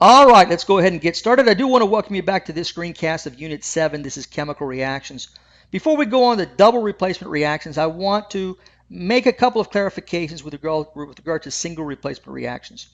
All right, let's go ahead and get started. I do want to welcome you back to this screencast of Unit 7. This is chemical reactions. Before we go on to double replacement reactions, I want to make a couple of clarifications with regard to single replacement reactions.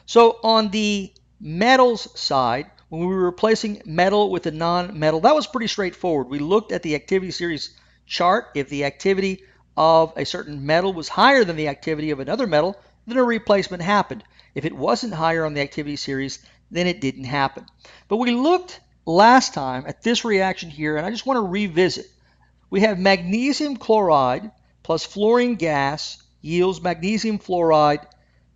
So on the metals side, when we were replacing metal with a non-metal, that was pretty straightforward. We looked at the activity series chart. If the activity of a certain metal was higher than the activity of another metal, then a replacement happened. If it wasn't higher on the activity series, then it didn't happen. But we looked last time at this reaction here, and I just want to revisit. We have magnesium chloride plus fluorine gas yields magnesium fluoride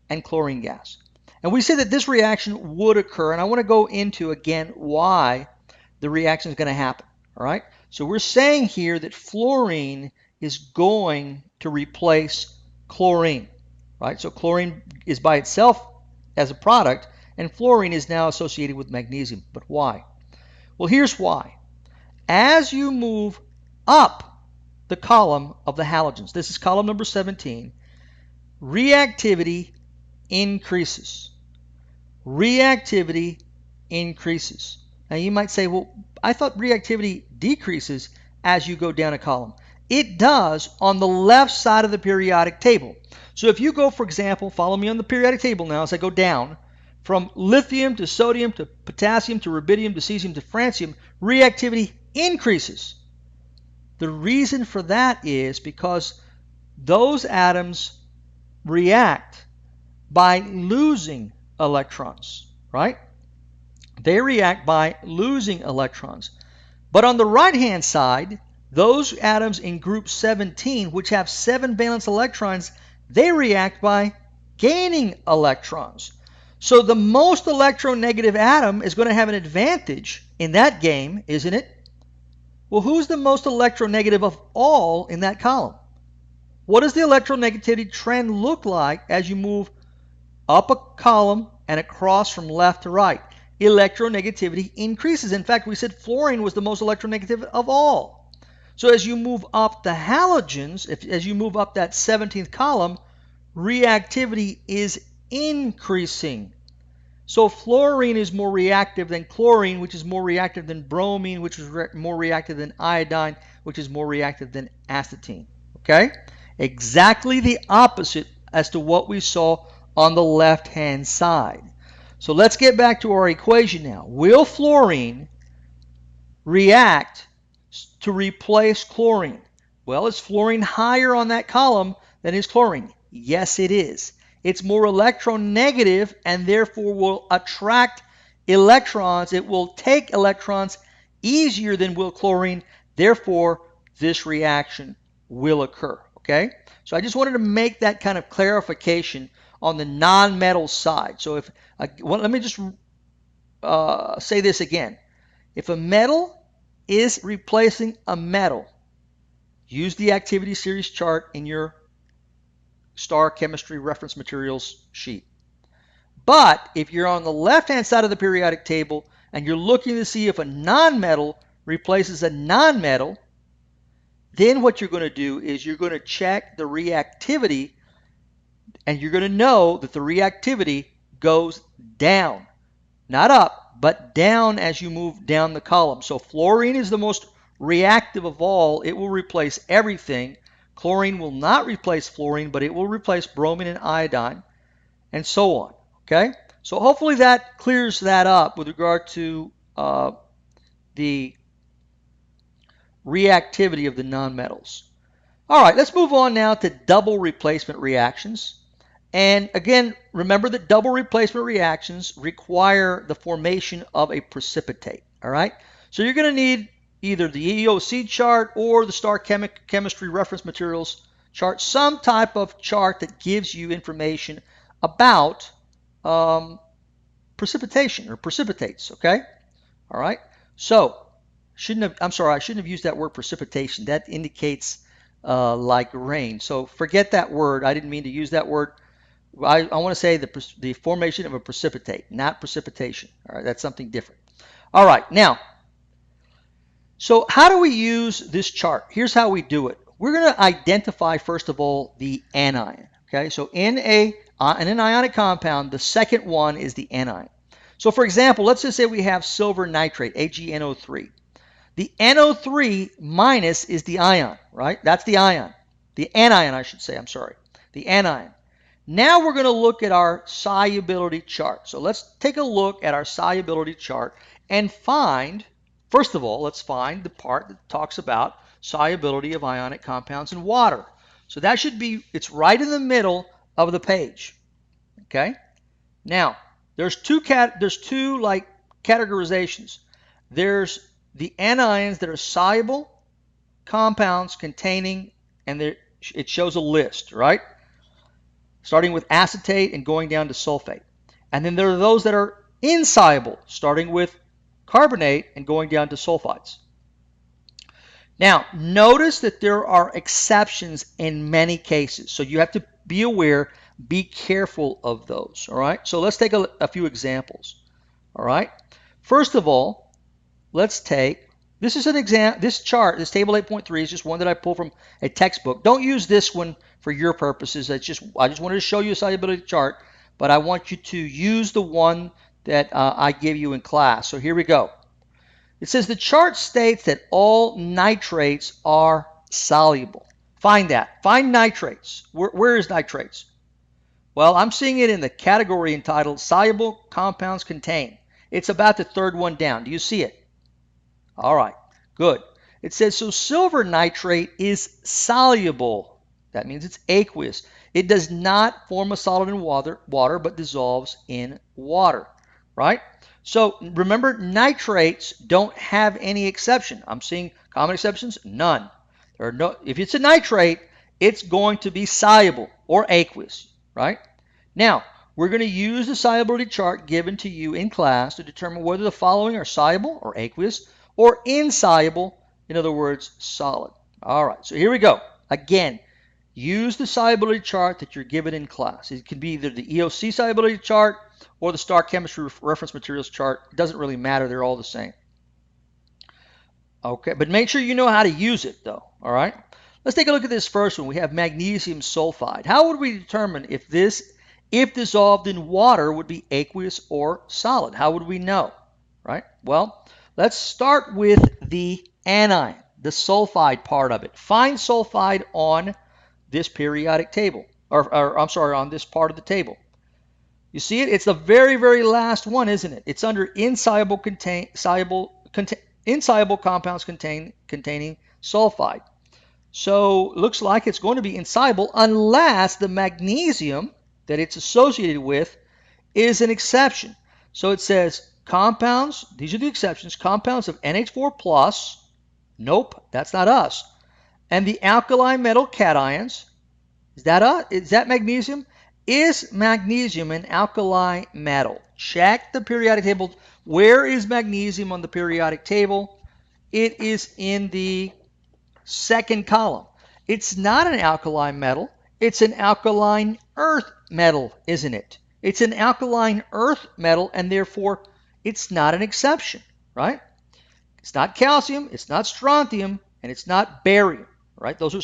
and chlorine gas. And we said that this reaction would occur, and I want to go into again why the reaction is going to happen. All right. So we're saying here that fluorine is going to replace chlorine, right? So chlorine is by itself as a product, and fluorine is now associated with magnesium. But why? Well, here's why. As you move up the column of the halogens, this is column number 17, reactivity increases. Reactivity increases. Now you might say, well, I thought reactivity decreases as you go down a column. It does on the left side of the periodic table. So if you go, for example, follow me on the periodic table now as I go down, from lithium to sodium to potassium to rubidium to cesium to francium, reactivity increases. The reason for that is because those atoms react by losing electrons, right? They react by losing electrons. But on the right-hand side, those atoms in group 17, which have 7 valence electrons, they react by gaining electrons. So the most electronegative atom is going to have an advantage in that game, isn't it? Well, who's the most electronegative of all in that column? What does the electronegativity trend look like as you move up a column and across from left to right? Electronegativity increases. In fact, we said fluorine was the most electronegative of all. So as you move up the halogens, as you move up that 17th column, reactivity is increasing. So fluorine is more reactive than chlorine, which is more reactive than bromine, which is more reactive than iodine, which is more reactive than astatine. Okay? Exactly the opposite as to what we saw on the left-hand side. So let's get back to our equation now. Will fluorine react to replace chlorine? Well, is fluorine higher on that column than is chlorine? Yes, it is. It's more electronegative and therefore will attract electrons. It will take electrons easier than will chlorine. Therefore, this reaction will occur. Okay? So I just wanted to make that kind of clarification on the non-metal side. So if let me just say this again. If a metal is replacing a metal, use the activity series chart in your STAR chemistry reference materials sheet. But if you're on the left-hand side of the periodic table and you're looking to see if a non-metal replaces a non-metal, then what you're going to do is you're going to check the reactivity, and you're going to know that the reactivity goes down. Not up, but down as you move down the column. So fluorine is the most reactive of all. It will replace everything. Chlorine will not replace fluorine, but it will replace bromine and iodine, and so on. Okay? So hopefully that clears that up with regard to the reactivity of the nonmetals. All right, let's move on now to double replacement reactions. And again, remember that double replacement reactions require the formation of a precipitate. All right? So you're going to need either the EOC chart or the STAR chemistry reference materials chart, some type of chart that gives you information about precipitation or precipitates. Okay? All right? So I shouldn't have used that word precipitation. That indicates like rain. So forget that word. I didn't mean to use that word. I want to say the formation of a precipitate, not precipitation. All right, that's something different. All right, now, so how do we use this chart? Here's how we do it. We're going to identify, first of all, the anion. Okay, so in an ionic compound, the second one is the anion. So for example, let's just say we have silver nitrate, AgNO3. The NO3 minus is the ion, right? That's the ion. The anion, I should say, I'm sorry. The anion. Now we're going to look at our solubility chart. So let's take a look at our solubility chart and find, first of all, let's find the part that talks about solubility of ionic compounds in water. So that should be, it's right in the middle of the page. Okay? Now, there's two like categorizations. There's the anions that are soluble compounds containing, and it shows a list, right? Starting with acetate and going down to sulfate. And then there are those that are insoluble, starting with carbonate and going down to sulfides. Now, notice that there are exceptions in many cases. So you have to be aware, be careful of those, all right? So let's take a few examples, all right? First of all, let's take, this is an example, this chart, this table 8.3 is just one that I pulled from a textbook. Don't use this one for your purposes. I just wanted to show you a solubility chart, but I want you to use the one that I give you in class. So here we go. It says the chart states that all nitrates are soluble. Find that. Find nitrates. Where is nitrates? Well, I'm seeing it in the category entitled Soluble Compounds Contain. It's about the third one down. Do you see it? All right, good. It says, so silver nitrate is soluble. That means it's aqueous. It does not form a solid in water, but dissolves in water, right? So remember, nitrates don't have any exception. I'm seeing common exceptions, none. There are no. If it's a nitrate, it's going to be soluble or aqueous, right? Now, we're going to use the solubility chart given to you in class to determine whether the following are soluble or aqueous or insoluble, in other words, solid. All right, so here we go. Again, use the solubility chart that you're given in class. It can be either the EOC solubility chart or the Star Chemistry Reference Materials chart. It doesn't really matter. They're all the same. Okay, but make sure you know how to use it, though. All right? Let's take a look at this first one. We have magnesium sulfide. How would we determine if this, if dissolved in water, would be aqueous or solid? How would we know? Right? Well, let's start with the anion, the sulfide part of it. Find sulfide on this periodic table, or I'm sorry, on this part of the table. You see it? It's the very, very last one, isn't it? It's under insoluble compounds containing sulfide. So it looks like it's going to be insoluble unless the magnesium that it's associated with is an exception. So it says compounds, these are the exceptions, compounds of NH4 plus, nope, that's not us. And the alkali metal cations, is that us? Is that magnesium? Is magnesium an alkali metal? Check the periodic table. Where is magnesium on the periodic table? It is in the second column. It's not an alkali metal. It's an alkaline earth metal, isn't it? It's an alkaline earth metal, and therefore it's not an exception, right? It's not calcium, it's not strontium, and it's not barium, right? Those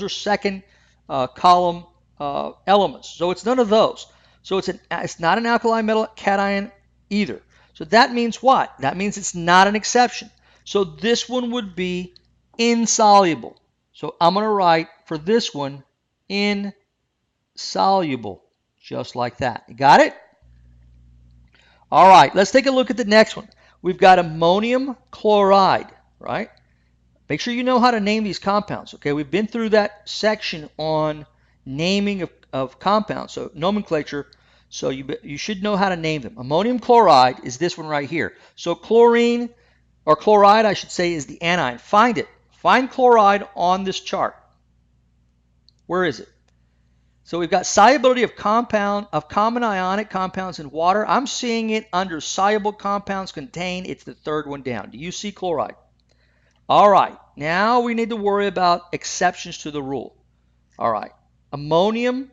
are second column elements. So it's none of those. So it's not an alkali metal cation either. So that means what? That means it's not an exception. So this one would be insoluble. So I'm going to write for this one insoluble, just like that. You got it? All right, let's take a look at the next one. We've got ammonium chloride, right? Make sure you know how to name these compounds, okay? We've been through that section on naming of compounds, so nomenclature, so you should know how to name them. Ammonium chloride is this one right here. So chlorine, or chloride I should say, is the anion. Find it. Find chloride on this chart. Where is it? So we've got solubility of common ionic compounds in water. I'm seeing it under soluble compounds contained. It's the third one down. Do you see chloride? All right. Now we need to worry about exceptions to the rule. All right. Ammonium,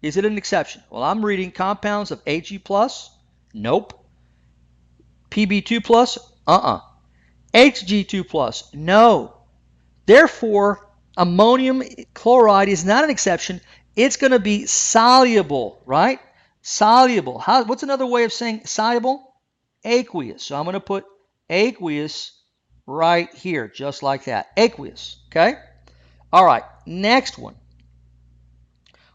is it an exception? Well, I'm reading compounds of Ag plus. Nope. Pb2 plus. Hg2 plus. No. Therefore, ammonium chloride is not an exception. It's going to be soluble, right? Soluble. What's another way of saying soluble? Aqueous. So I'm going to put aqueous right here, just like that. Aqueous. Okay? All right. Next one.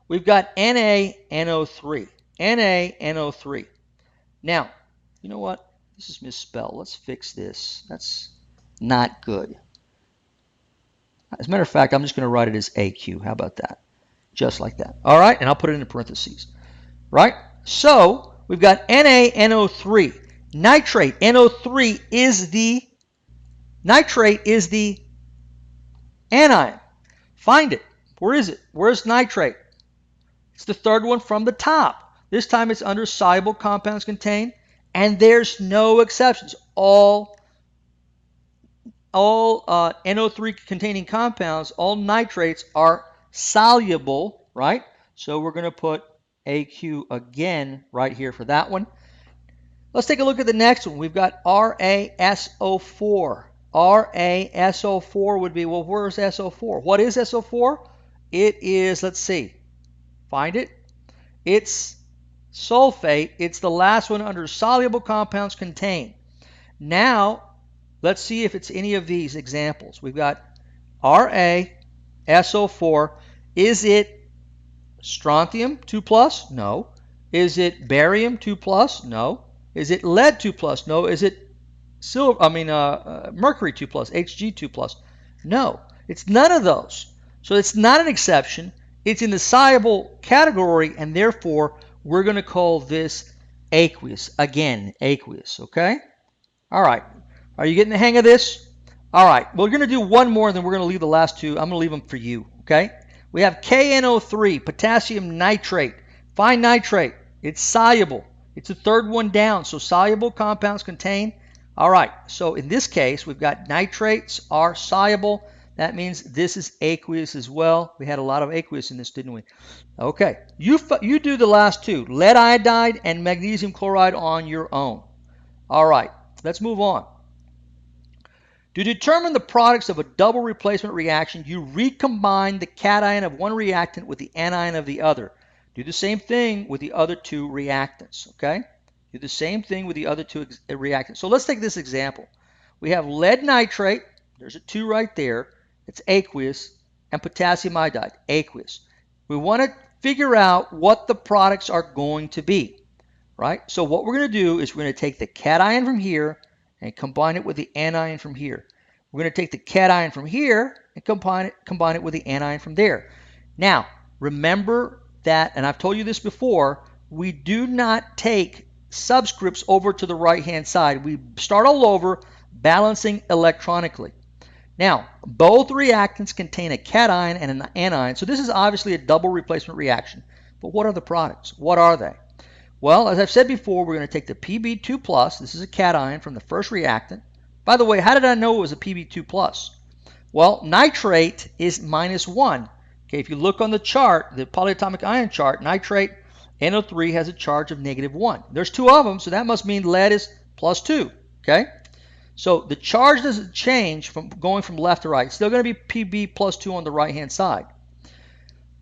We've got NaNO3. NaNO3. Now, you know what? This is misspelled. Let's fix this. That's not good. As a matter of fact, I'm just going to write it as AQ. How about that? Just like that. All right, and I'll put it in parentheses. Right? So, we've got NaNO3. Nitrate, NO3 is the anion. Find it. Where is it? Where's nitrate? It's the third one from the top. This time it's under soluble compounds contained, and there's no exceptions. All NO3 containing compounds, all nitrates are soluble, right? So we're going to put AQ again right here for that one. Let's take a look at the next one. We've got RaSO4. RaSO4 would be, well, where's SO4? What is SO4? It is, let's see, find it. It's sulfate. It's the last one under soluble compounds contained. Now, let's see if it's any of these examples. We've got RaSO4. Is it strontium 2+? No. Is it barium 2+? No. Is it lead 2+? No. Is it mercury 2+, Hg 2+? No. It's none of those. So it's not an exception. It's in the soluble category, and therefore we're going to call this aqueous. Again, aqueous, okay? All right. Are you getting the hang of this? All right. We're going to do one more, and then we're going to leave the last two. I'm going to leave them for you, okay? We have KNO3, potassium nitrate. Fine nitrate. It's soluble. It's the third one down, so soluble compounds contain. All right. So in this case, we've got nitrates are soluble. That means this is aqueous as well. We had a lot of aqueous in this, didn't we? Okay. You do the last two, lead iodide and magnesium chloride on your own. All right. Let's move on. To determine the products of a double replacement reaction, you recombine the cation of one reactant with the anion of the other. Do the same thing with the other two reactants, okay? Do the same thing with the other two reactants. So let's take this example. We have lead nitrate, there's a 2 right there, it's aqueous, and potassium iodide, aqueous. We want to figure out what the products are going to be, right? So what we're going to do is we're going to take the cation from here and combine it with the anion from here. We're going to take the cation from here and combine it with the anion from there. Now, remember that, and I've told you this before, we do not take subscripts over to the right-hand side. We start all over, balancing electronically. Now, both reactants contain a cation and an anion, so this is obviously a double replacement reaction. But what are the products? What are they? Well, as I've said before, we're going to take the Pb2+, this is a cation from the first reactant. By the way, how did I know it was a Pb2+? Well, nitrate is -1. Okay, if you look on the chart, the polyatomic ion chart, nitrate NO3 has a charge of -1. There's 2 of them, so that must mean lead is +2. Okay? So the charge doesn't change from going from left to right. It's still going to be Pb +2 on the right-hand side.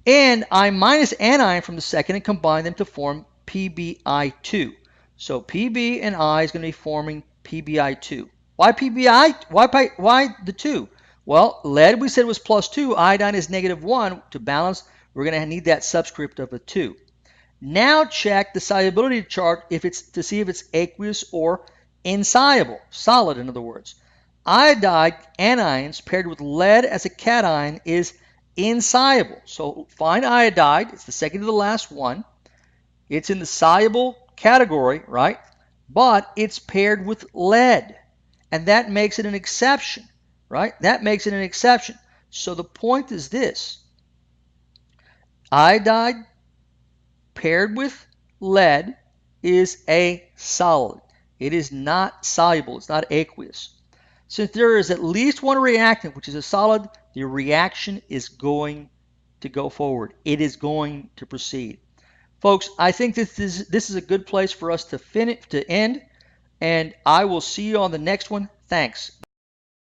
And I minus anion from the second and combine them to form PbI2. So Pb and I is going to be forming PbI2. Why PbI? Why the 2? Well, lead we said was +2. Iodine is -1. To balance, we're going to need that subscript of a 2. Now check the solubility chart to see if it's aqueous or insoluble, solid in other words. Iodide anions paired with lead as a cation is insoluble. So find iodide, it's the second to the last one. It's in the soluble category, right? But it's paired with lead. And that makes it an exception, right? That makes it an exception. So the point is this. Iodide paired with lead is a solid. It is not soluble. It's not aqueous. Since there is at least one reactant, which is a solid, the reaction is going to go forward. It is going to proceed. Folks, I think this is a good place for us to end, and I will see you on the next one. Thanks.